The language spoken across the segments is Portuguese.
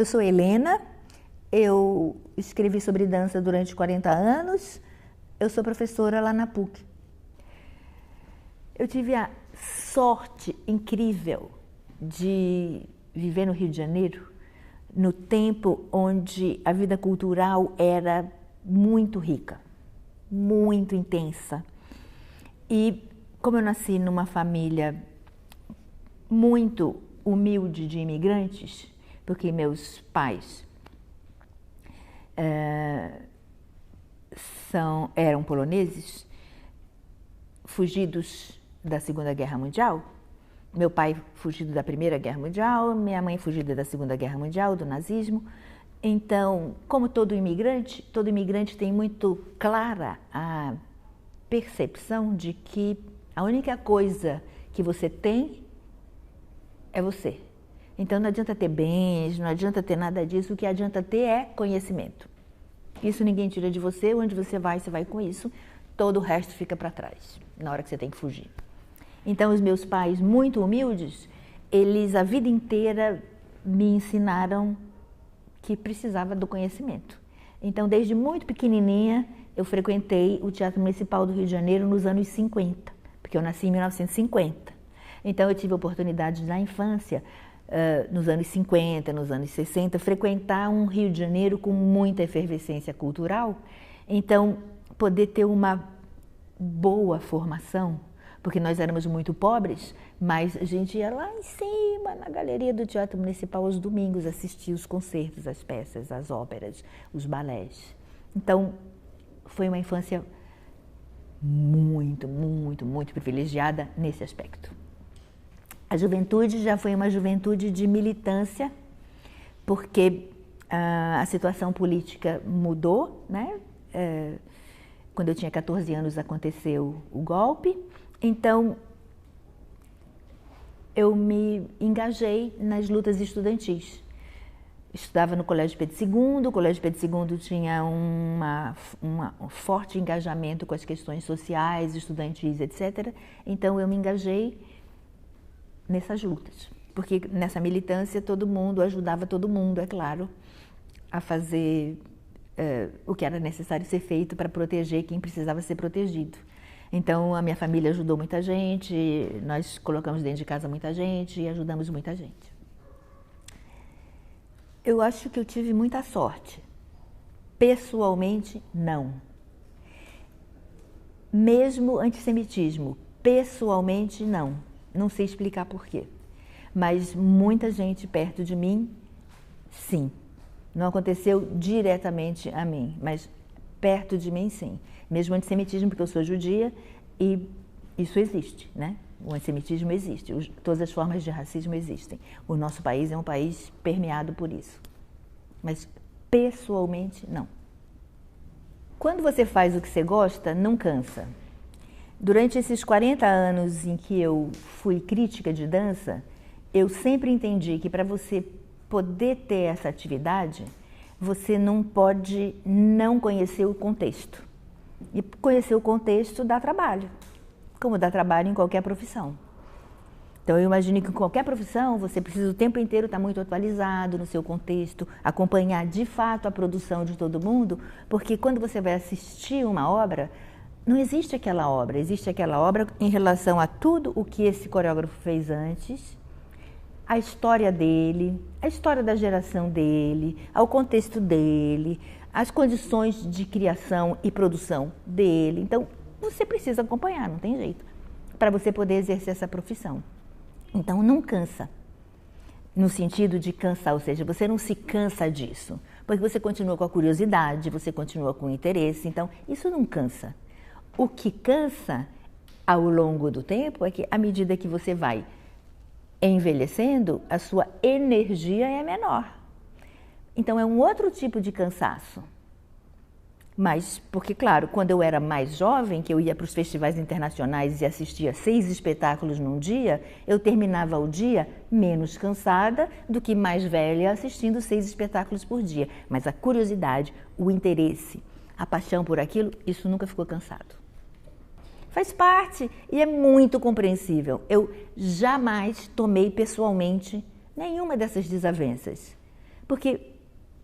Eu sou Helena, eu escrevi sobre dança durante 40 anos, eu sou professora lá na PUC. Eu tive a sorte incrível de viver no Rio de Janeiro, no tempo onde a vida cultural era muito rica, muito intensa. E como eu nasci numa família muito humilde de imigrantes, porque meus pais eram poloneses, fugidos da Segunda Guerra Mundial. Meu pai fugido da Primeira Guerra Mundial, minha mãe fugida da Segunda Guerra Mundial, do nazismo. Então, como todo imigrante tem muito clara a percepção de que a única coisa que você tem é você. Então não adianta ter bens, não adianta ter nada disso, o que adianta ter é conhecimento. Isso ninguém tira de você, onde você vai com isso, todo o resto fica para trás, na hora que você tem que fugir. Então os meus pais, muito humildes, eles a vida inteira me ensinaram que precisava do conhecimento. Então desde muito pequenininha eu frequentei o Teatro Municipal do Rio de Janeiro nos anos 50, porque eu nasci em 1950. Então eu tive a oportunidade na infância, nos anos 50, nos anos 60, frequentar um Rio de Janeiro com muita efervescência cultural. Então poder ter uma boa formação, porque nós éramos muito pobres, mas a gente ia lá em cima, na galeria do Teatro Municipal, aos domingos, assistir os concertos, as peças, as óperas, os balés. Então, foi uma infância muito, muito, muito privilegiada nesse aspecto. A juventude já foi uma juventude de militância, porque a situação política mudou, né? Quando eu tinha 14 anos aconteceu o golpe, então eu me engajei nas lutas estudantis. Estudava no Colégio Pedro II, o Colégio Pedro II tinha um forte engajamento com as questões sociais, estudantis, etc. Então eu me engajei nessas lutas, porque nessa militância todo mundo ajudava todo mundo, é claro, a fazer o que era necessário ser feito para proteger quem precisava ser protegido. Então a minha família ajudou muita gente, nós colocamos dentro de casa muita gente e ajudamos muita gente. Eu acho que eu tive muita sorte. Pessoalmente, não. Mesmo antissemitismo, pessoalmente, não. Não sei explicar por quê. Mas muita gente perto de mim, sim. Não aconteceu diretamente a mim, mas perto de mim, sim. Mesmo antissemitismo, porque eu sou judia e isso existe, né? O antissemitismo existe, todas as formas de racismo existem. O nosso país é um país permeado por isso. Mas pessoalmente, não. Quando você faz o que você gosta, não cansa. Durante esses 40 anos em que eu fui crítica de dança, eu sempre entendi que para você poder ter essa atividade, você não pode não conhecer o contexto. E conhecer o contexto dá trabalho, como dá trabalho em qualquer profissão. Então eu imagino que em qualquer profissão você precisa o tempo inteiro estar muito atualizado no seu contexto, acompanhar de fato a produção de todo mundo, porque quando você vai assistir uma obra, não existe aquela obra, existe aquela obra em relação a tudo o que esse coreógrafo fez antes, a história dele, a história da geração dele, ao contexto dele, as condições de criação e produção dele. Então, você precisa acompanhar, não tem jeito, para você poder exercer essa profissão. Então, não cansa, no sentido de cansar, ou seja, você não se cansa disso, porque você continua com a curiosidade, você continua com o interesse, então, isso não cansa. O que cansa ao longo do tempo é que, à medida que você vai envelhecendo, a sua energia é menor. Então é um outro tipo de cansaço. Mas, porque claro, quando eu era mais jovem, que eu ia para os festivais internacionais e assistia 6 espetáculos num dia, eu terminava o dia menos cansada do que mais velha assistindo 6 espetáculos por dia. Mas a curiosidade, o interesse, a paixão por aquilo, isso nunca ficou cansado. Faz parte e é muito compreensível. Eu jamais tomei pessoalmente nenhuma dessas desavenças. Porque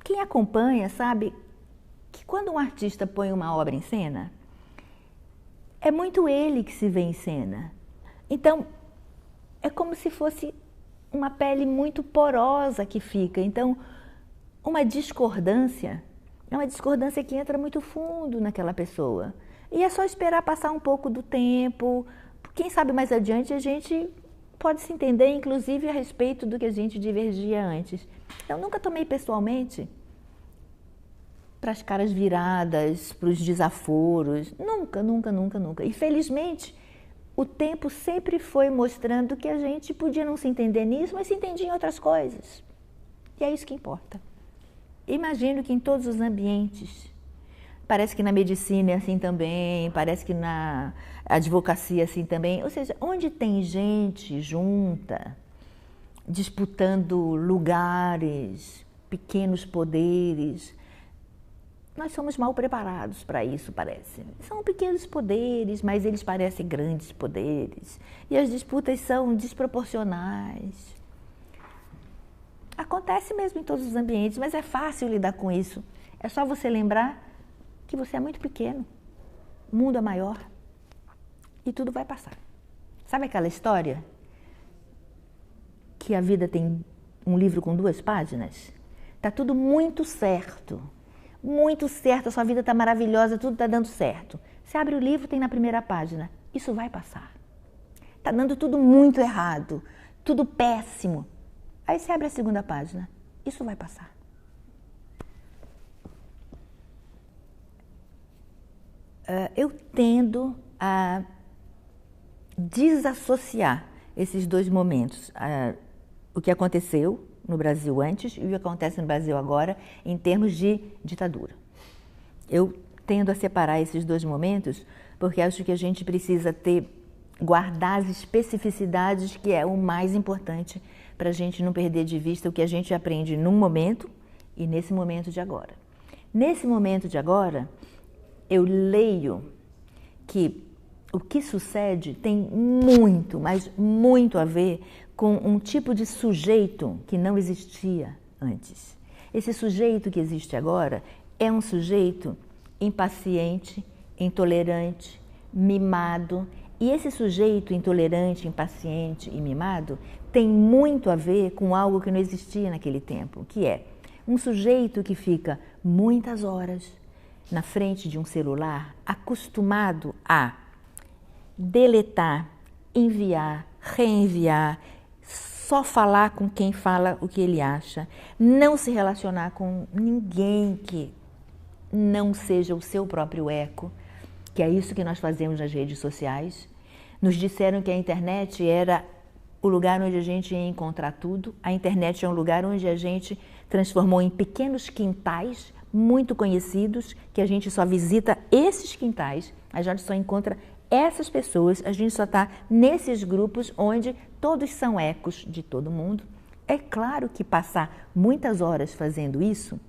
quem acompanha sabe que quando um artista põe uma obra em cena, é muito ele que se vê em cena. Então, é como se fosse uma pele muito porosa que fica. Então, uma discordância é uma discordância que entra muito fundo naquela pessoa. E é só esperar passar um pouco do tempo. Quem sabe mais adiante a gente pode se entender, inclusive, a respeito do que a gente divergia antes. Eu nunca tomei pessoalmente para as caras viradas, para os desaforos. Nunca, nunca, nunca, nunca. E, felizmente, o tempo sempre foi mostrando que a gente podia não se entender nisso, mas se entendia em outras coisas. E é isso que importa. Imagino que em todos os ambientes, parece que na medicina é assim também, parece que na advocacia é assim também, ou seja, onde tem gente junta, disputando lugares, pequenos poderes, nós somos mal preparados para isso, parece. São pequenos poderes, mas eles parecem grandes poderes. E as disputas são desproporcionais. Acontece mesmo em todos os ambientes, mas é fácil lidar com isso. É só você lembrar que você é muito pequeno, o mundo é maior e tudo vai passar. Sabe aquela história que a vida tem um livro com 2 páginas? Está tudo muito certo, a sua vida está maravilhosa, tudo está dando certo. Você abre o livro, tem na primeira página, isso vai passar. Está dando tudo muito errado, tudo péssimo. Aí você abre a segunda página, isso vai passar. Eu tendo a desassociar esses 2 momentos, o que aconteceu no Brasil antes e o que acontece no Brasil agora, em termos de ditadura. Eu tendo a separar esses 2 momentos, porque acho que a gente precisa guardar as especificidades, que é o mais importante para a gente não perder de vista o que a gente aprende num momento e nesse momento de agora. Nesse momento de agora, eu leio que o que sucede tem muito, mas muito a ver com um tipo de sujeito que não existia antes. Esse sujeito que existe agora é um sujeito impaciente, intolerante, mimado. E esse sujeito intolerante, impaciente e mimado tem muito a ver com algo que não existia naquele tempo, que é um sujeito que fica muitas horas na frente de um celular, acostumado a deletar, enviar, reenviar, só falar com quem fala o que ele acha, não se relacionar com ninguém que não seja o seu próprio eco, que é isso que nós fazemos nas redes sociais. Nos disseram que a internet era o lugar onde a gente ia encontrar tudo. A internet é um lugar onde a gente transformou em pequenos quintais muito conhecidos, que a gente só visita esses quintais, a gente só encontra essas pessoas, a gente só está nesses grupos onde todos são ecos de todo mundo. É claro que passar muitas horas fazendo isso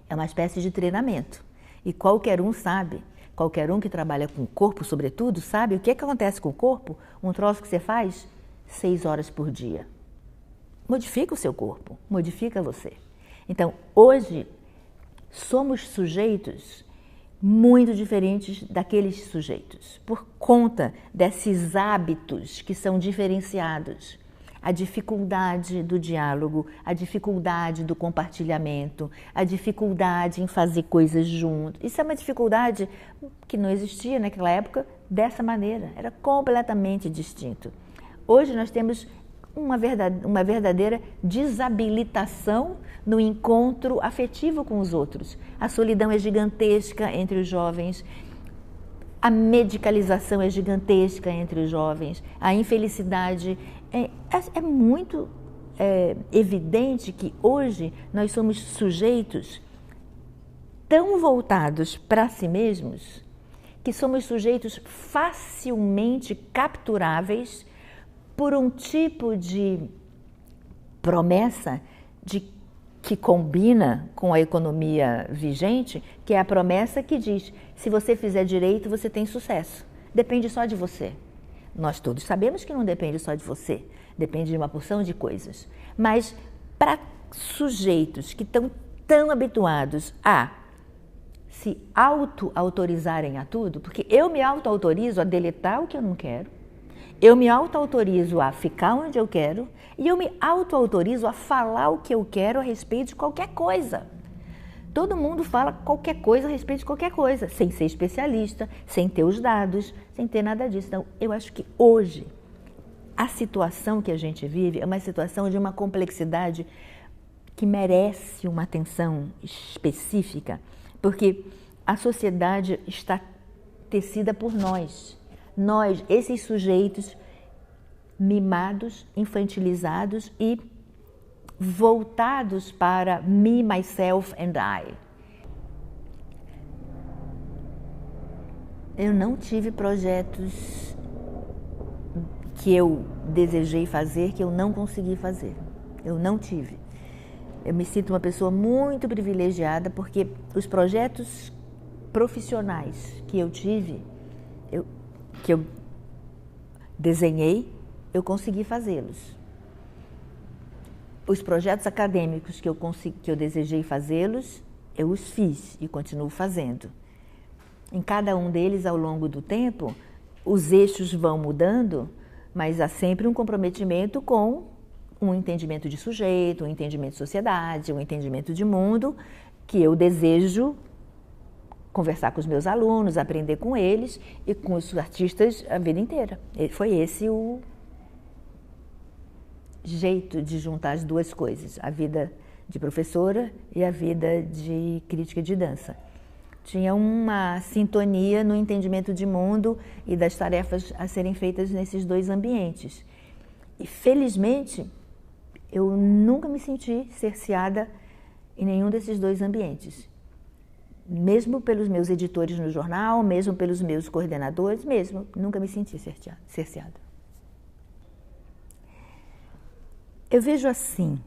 é uma espécie de treinamento. E qualquer um sabe, qualquer um que trabalha com o corpo, sobretudo, sabe o que acontece com o corpo? Um troço que você faz 6 horas por dia. Modifica o seu corpo, modifica você. Então, hoje, somos sujeitos muito diferentes daqueles sujeitos, por conta desses hábitos que são diferenciados. A dificuldade do diálogo, a dificuldade do compartilhamento, a dificuldade em fazer coisas juntos. Isso é uma dificuldade que não existia naquela época dessa maneira, era completamente distinto. Hoje nós temos uma verdadeira desabilitação no encontro afetivo com os outros. A solidão é gigantesca entre os jovens, a medicalização é gigantesca entre os jovens, a infelicidade é muito evidente que hoje nós somos sujeitos tão voltados para si mesmos que somos sujeitos facilmente capturáveis por um tipo de promessa que combina com a economia vigente, que é a promessa que diz: se você fizer direito, você tem sucesso. Depende só de você. Nós todos sabemos que não depende só de você, depende de uma porção de coisas. Mas para sujeitos que estão tão habituados a se auto-autorizarem a tudo, porque eu me auto-autorizo a deletar o que eu não quero, eu me auto-autorizo a ficar onde eu quero e eu me auto-autorizo a falar o que eu quero a respeito de qualquer coisa. Todo mundo fala qualquer coisa a respeito de qualquer coisa, sem ser especialista, sem ter os dados, sem ter nada disso. Então, eu acho que hoje a situação que a gente vive é uma situação de uma complexidade que merece uma atenção específica, porque a sociedade está tecida por nós, esses sujeitos mimados, infantilizados e voltados para me, myself and I. Eu não tive projetos que eu desejei fazer, que eu não consegui fazer. Eu não tive. Eu me sinto uma pessoa muito privilegiada porque os projetos profissionais que eu tive, que eu desenhei, eu consegui fazê-los. Os projetos acadêmicos que eu desejei fazê-los, eu os fiz e continuo fazendo. Em cada um deles, ao longo do tempo, os eixos vão mudando, mas há sempre um comprometimento com um entendimento de sujeito, um entendimento de sociedade, um entendimento de mundo, que eu desejo conversar com os meus alunos, aprender com eles e com os artistas a vida inteira. Foi esse o jeito de juntar as duas coisas, a vida de professora e a vida de crítica de dança. Tinha uma sintonia no entendimento de mundo e das tarefas a serem feitas nesses dois ambientes. E, felizmente, eu nunca me senti cerceada em nenhum desses dois ambientes. Mesmo pelos meus editores no jornal, mesmo pelos meus coordenadores, nunca me senti cerceada. Eu vejo assim,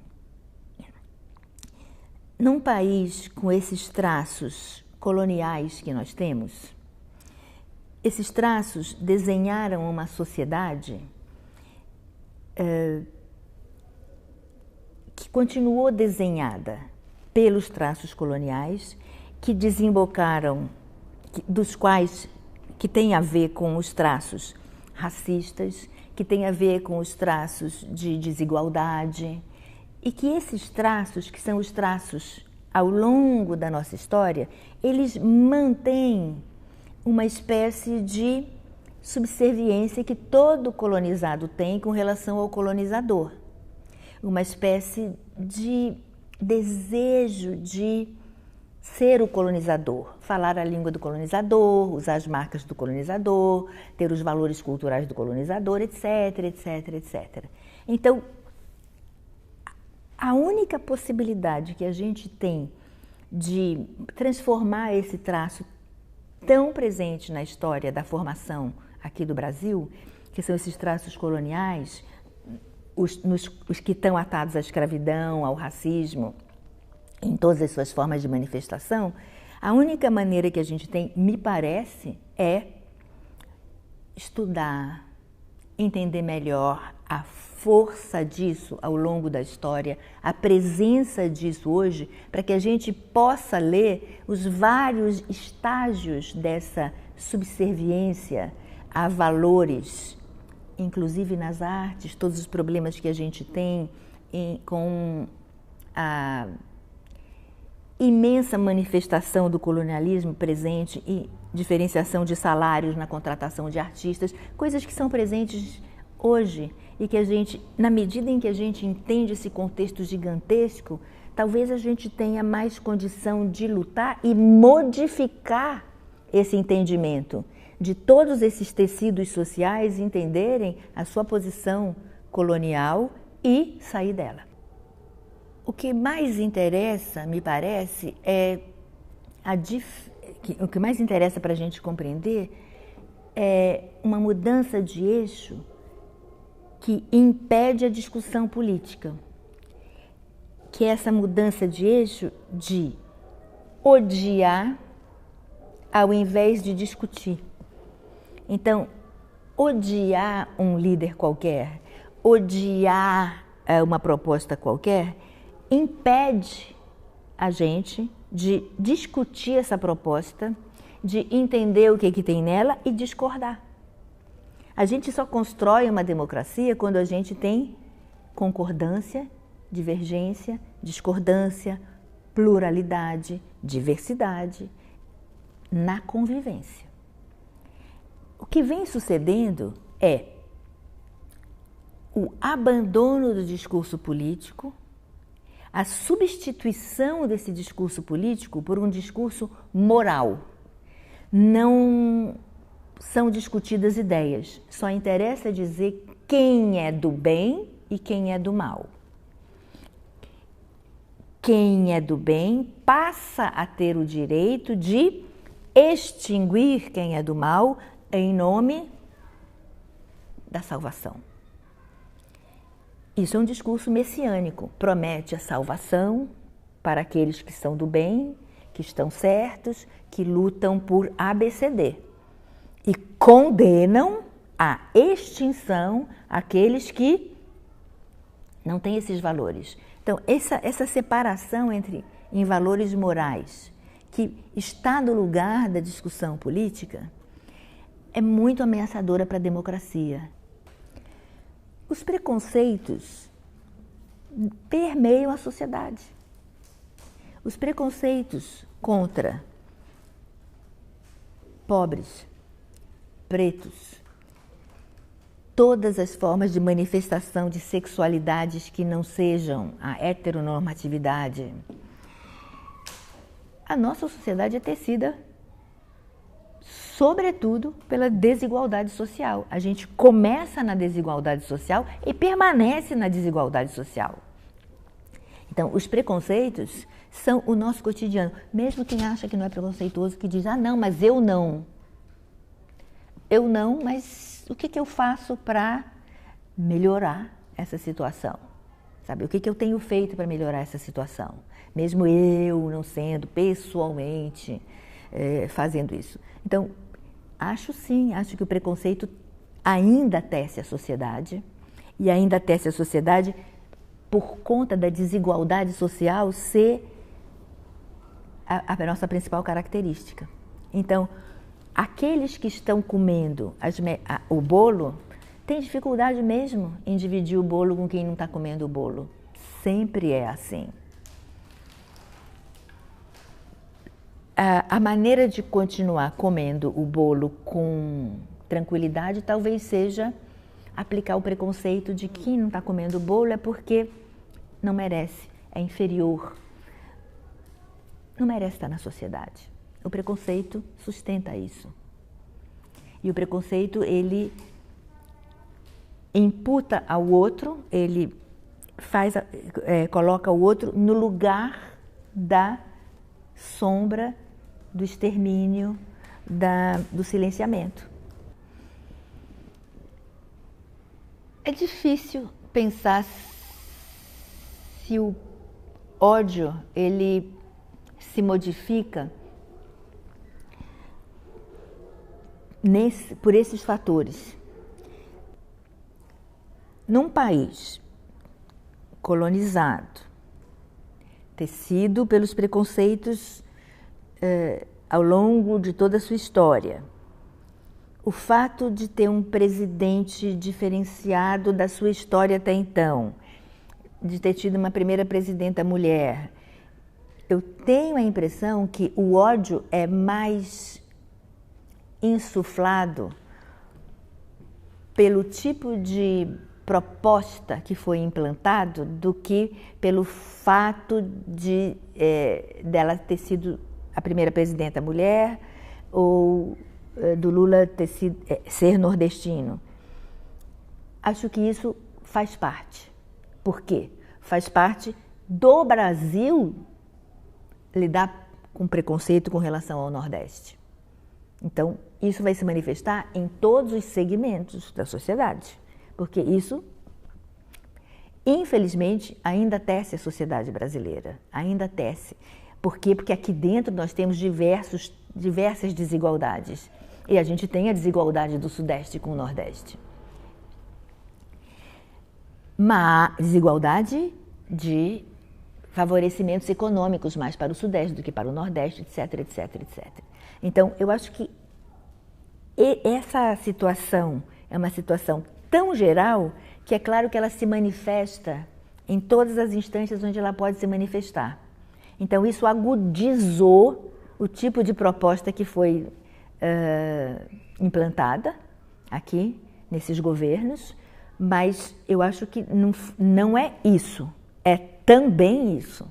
num país com esses traços coloniais que nós temos, esses traços desenharam uma sociedade que continuou desenhada pelos traços coloniais, que desembocaram, dos quais que tem a ver com os traços racistas, que tem a ver com os traços de desigualdade, e que esses traços, que são os traços ao longo da nossa história, eles mantêm uma espécie de subserviência que todo colonizado tem com relação ao colonizador. Uma espécie de desejo de ser o colonizador, falar a língua do colonizador, usar as marcas do colonizador, ter os valores culturais do colonizador, etc, etc, etc. Então, a única possibilidade que a gente tem de transformar esse traço tão presente na história da formação aqui do Brasil, que são esses traços coloniais, os que estão atados à escravidão, ao racismo, em todas as suas formas de manifestação, a única maneira que a gente tem, me parece, é estudar, entender melhor a força disso ao longo da história, a presença disso hoje, para que a gente possa ler os vários estágios dessa subserviência a valores, inclusive nas artes, todos os problemas que a gente tem com a imensa manifestação do colonialismo presente e diferenciação de salários na contratação de artistas, coisas que são presentes hoje e que a gente, na medida em que a gente entende esse contexto gigantesco, talvez a gente tenha mais condição de lutar e modificar esse entendimento, de todos esses tecidos sociais entenderem a sua posição colonial e sair dela. O que mais interessa, me parece, o que mais interessa para a gente compreender é uma mudança de eixo que impede a discussão política, que é essa mudança de eixo de odiar ao invés de discutir. Então, odiar um líder qualquer, odiar uma proposta qualquer, impede a gente de discutir essa proposta, de entender o que tem nela e discordar. A gente só constrói uma democracia quando a gente tem concordância, divergência, discordância, pluralidade, diversidade na convivência. O que vem sucedendo é o abandono do discurso político, a substituição desse discurso político por um discurso moral. Não são discutidas ideias, só interessa dizer quem é do bem e quem é do mal. Quem é do bem passa a ter o direito de extinguir quem é do mal em nome da salvação. Isso é um discurso messiânico, promete a salvação para aqueles que são do bem, que estão certos, que lutam por ABCD e condenam a extinção aqueles que não têm esses valores. Então, essa separação em valores morais, que está no lugar da discussão política, é muito ameaçadora para a democracia. Os preconceitos permeiam a sociedade. Os preconceitos contra pobres, pretos, todas as formas de manifestação de sexualidades que não sejam a heteronormatividade. A nossa sociedade é tecida, sobretudo, pela desigualdade social. A gente começa na desigualdade social e permanece na desigualdade social. Então, os preconceitos são o nosso cotidiano. Mesmo quem acha que não é preconceituoso, que diz, não, mas eu não. Eu não, mas o que eu faço para melhorar essa situação? Sabe, o que eu tenho feito para melhorar essa situação? Mesmo eu não sendo pessoalmente fazendo isso. Então, acho que o preconceito ainda tece a sociedade, e ainda tece a sociedade por conta da desigualdade social ser a nossa principal característica. Então, aqueles que estão comendo o bolo têm dificuldade mesmo em dividir o bolo com quem não está comendo o bolo. Sempre é assim. A maneira de continuar comendo o bolo com tranquilidade talvez seja aplicar o preconceito de que quem não está comendo o bolo é porque não merece, é inferior. Não merece estar na sociedade. O preconceito sustenta isso. E o preconceito, ele imputa ao outro, ele coloca o outro no lugar da sombra, do extermínio, do silenciamento. É difícil pensar se o ódio, ele se modifica por esses fatores. Num país colonizado, tecido pelos preconceitos ao longo de toda a sua história, o fato de ter um presidente diferenciado da sua história até então, de ter tido uma primeira presidenta mulher, eu tenho a impressão que o ódio é mais insuflado pelo tipo de proposta que foi implantado do que pelo fato de dela ter sido a primeira presidenta mulher ou do Lula ser nordestino. Acho que isso faz parte. Por quê? Faz parte do Brasil lidar com preconceito com relação ao Nordeste. Então, isso vai se manifestar em todos os segmentos da sociedade, porque isso, infelizmente, ainda tece a sociedade brasileira, ainda tece. Por quê? Porque aqui dentro nós temos diversas desigualdades, e a gente tem a desigualdade do Sudeste com o Nordeste. Mas desigualdade de favorecimentos econômicos mais para o Sudeste do que para o Nordeste, etc, etc, etc. Então, eu acho que essa situação é uma situação tão geral que é claro que ela se manifesta em todas as instâncias onde ela pode se manifestar. Então, isso agudizou o tipo de proposta que foi implantada aqui, nesses governos, mas eu acho que não é isso, é também isso.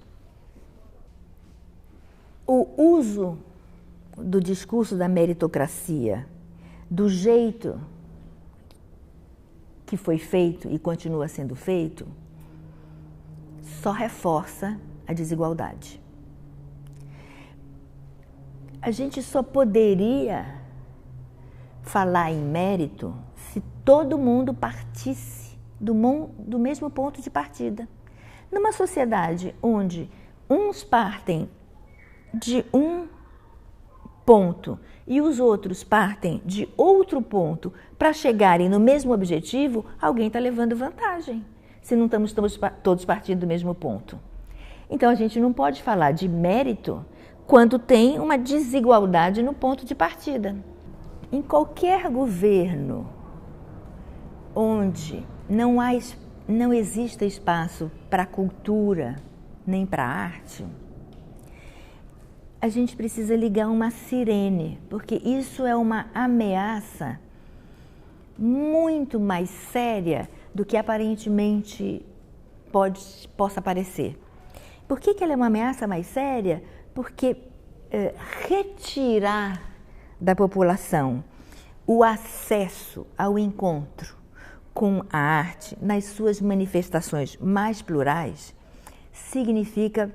O uso do discurso da meritocracia, do jeito que foi feito e continua sendo feito, só reforça a desigualdade. A gente só poderia falar em mérito se todo mundo partisse do mesmo ponto de partida. Numa sociedade onde uns partem de um ponto e os outros partem de outro ponto para chegarem no mesmo objetivo, alguém está levando vantagem, se não estamos todos partindo do mesmo ponto. Então, a gente não pode falar de mérito quando tem uma desigualdade no ponto de partida. Em qualquer governo onde não exista espaço para a cultura nem para a arte, a gente precisa ligar uma sirene, porque isso é uma ameaça muito mais séria do que aparentemente possa parecer. Por que ela é uma ameaça mais séria? Porque retirar da população o acesso ao encontro com a arte nas suas manifestações mais plurais significa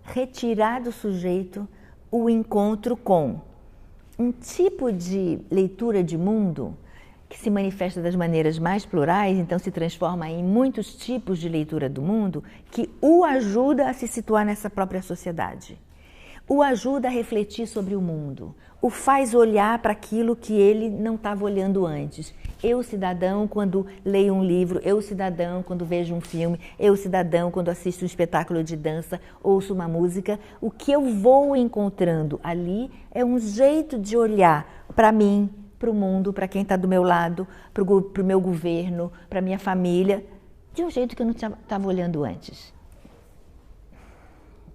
retirar do sujeito o encontro com um tipo de leitura de mundo que se manifesta das maneiras mais plurais, então se transforma em muitos tipos de leitura do mundo, que o ajuda a se situar nessa própria sociedade, o ajuda a refletir sobre o mundo, o faz olhar para aquilo que ele não estava olhando antes. Eu, cidadão, quando leio um livro, eu, cidadão, quando vejo um filme, eu, cidadão, quando assisto um espetáculo de dança, ouço uma música, o que eu vou encontrando ali é um jeito de olhar para mim, para o mundo, para quem está do meu lado, para o meu governo, para a minha família, de um jeito que eu não estava olhando antes.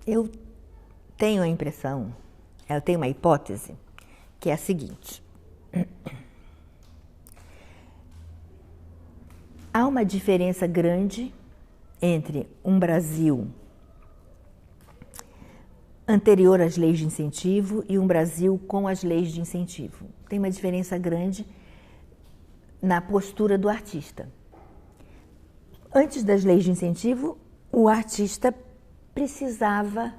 Eu tenho a impressão, eu tenho uma hipótese, que é a seguinte. Há uma diferença grande entre um Brasil anterior às leis de incentivo e um Brasil com as leis de incentivo. Tem uma diferença grande na postura do artista. Antes das leis de incentivo, o artista precisava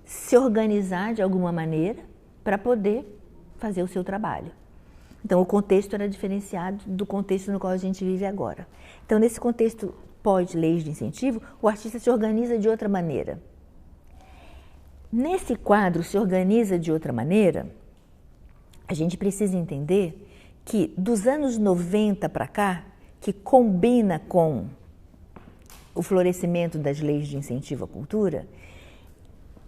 se organizar de alguma maneira para poder fazer o seu trabalho. Então, o contexto era diferenciado do contexto no qual a gente vive agora. Então, nesse contexto pós-leis de incentivo, o artista se organiza de outra maneira. Nesse quadro, se organiza de outra maneira, a gente precisa entender que dos anos 90 para cá, que combina com o florescimento das leis de incentivo à cultura,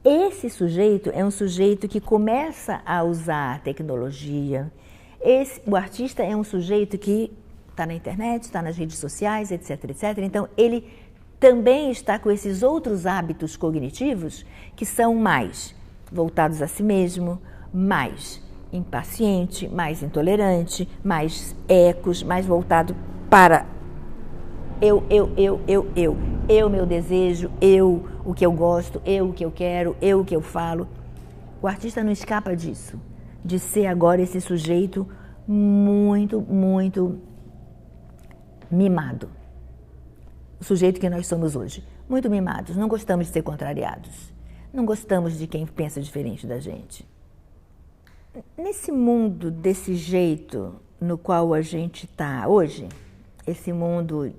esse sujeito é um sujeito que começa a usar a tecnologia. O artista é um sujeito que está na internet, está nas redes sociais, etc, etc. Então, ele também está com esses outros hábitos cognitivos que são mais voltados a si mesmo, mais impaciente, mais intolerante, mais ecos, mais voltado para eu, meu desejo, eu, o que eu gosto, eu, o que eu quero, eu, o que eu falo. O artista não escapa disso, de ser agora esse sujeito muito, muito mimado. O sujeito que nós somos hoje, muito mimados, não gostamos de ser contrariados, não gostamos de quem pensa diferente da gente. Nesse mundo desse jeito no qual a gente está hoje, esse mundo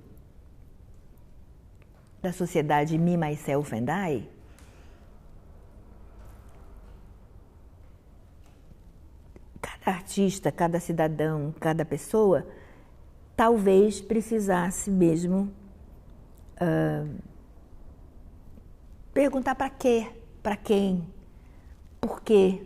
da sociedade me, myself and I, cada artista, cada cidadão, cada pessoa, talvez precisasse mesmo perguntar para quê, para quem, por quê,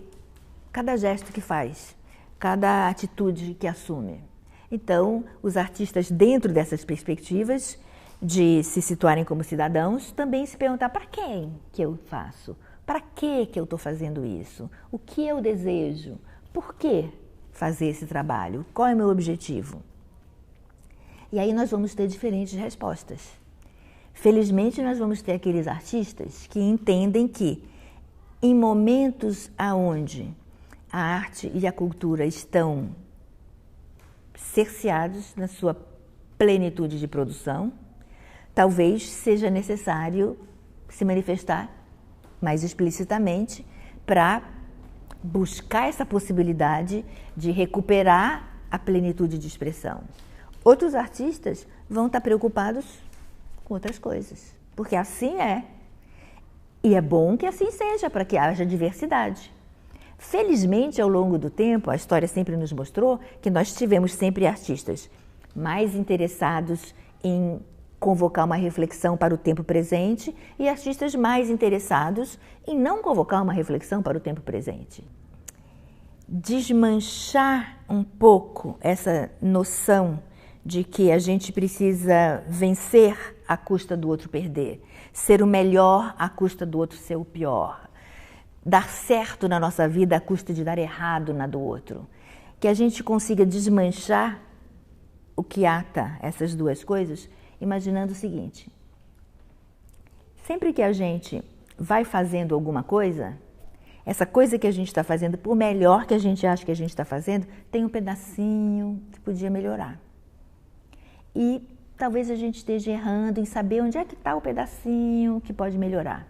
cada gesto que faz, cada atitude que assume. Então, os artistas, dentro dessas perspectivas de se situarem como cidadãos, também se perguntar para quem que eu faço, para que eu estou fazendo isso, o que eu desejo, por que fazer esse trabalho, qual é o meu objetivo. E aí nós vamos ter diferentes respostas. Felizmente, nós vamos ter aqueles artistas que entendem que, em momentos onde a arte e a cultura estão cerceados na sua plenitude de produção, talvez seja necessário se manifestar mais explicitamente para buscar essa possibilidade de recuperar a plenitude de expressão. Outros artistas vão estar preocupados com outras coisas, porque assim é. E é bom que assim seja, para que haja diversidade. Felizmente, ao longo do tempo, a história sempre nos mostrou que nós tivemos sempre artistas mais interessados em convocar uma reflexão para o tempo presente e artistas mais interessados em não convocar uma reflexão para o tempo presente. Desmanchar um pouco essa noção de que a gente precisa vencer à custa do outro perder, ser o melhor à custa do outro ser o pior, dar certo na nossa vida à custa de dar errado na do outro. Que a gente consiga desmanchar o que ata essas duas coisas, imaginando o seguinte: sempre que a gente vai fazendo alguma coisa, essa coisa que a gente está fazendo, por melhor que a gente acha que a gente está fazendo, tem um pedacinho que podia melhorar. E talvez a gente esteja errando em saber onde é que está o pedacinho que pode melhorar.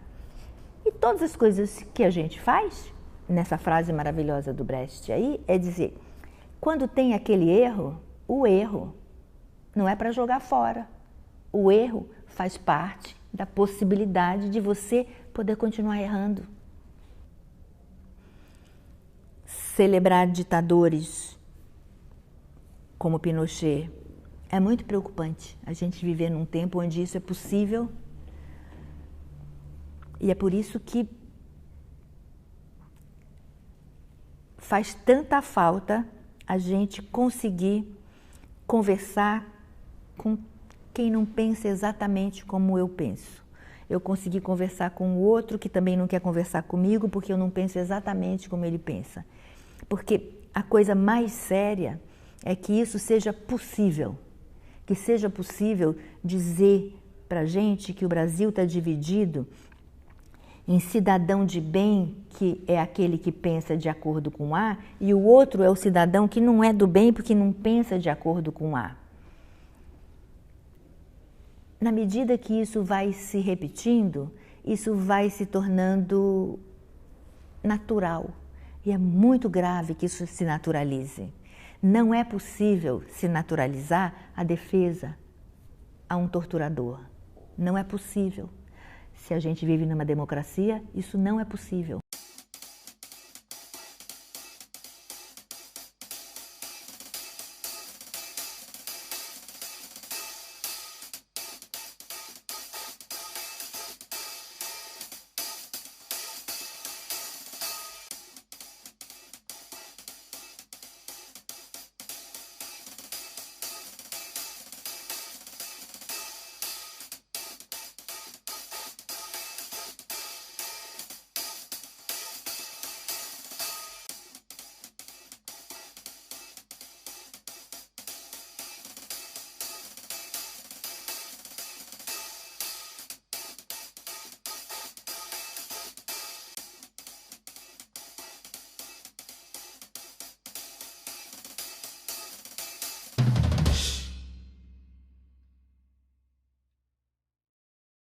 E todas as coisas que a gente faz, nessa frase maravilhosa do Brecht aí, é dizer, quando tem aquele erro, o erro não é para jogar fora. O erro faz parte da possibilidade de você poder continuar errando. Celebrar ditadores como Pinochet é muito preocupante. A gente viver num tempo onde isso é possível. E é por isso que faz tanta falta a gente conseguir conversar com quem não pensa exatamente como eu penso. Eu consegui conversar com o outro que também não quer conversar comigo porque eu não penso exatamente como ele pensa. Porque a coisa mais séria é que isso seja possível. Que seja possível dizer para a gente que o Brasil está dividido em cidadão de bem, que é aquele que pensa de acordo com A, e o outro é o cidadão que não é do bem porque não pensa de acordo com A. Na medida que isso vai se repetindo, isso vai se tornando natural. E é muito grave que isso se naturalize. Não é possível se naturalizar a defesa a um torturador. Não é possível. Se a gente vive numa democracia, isso não é possível.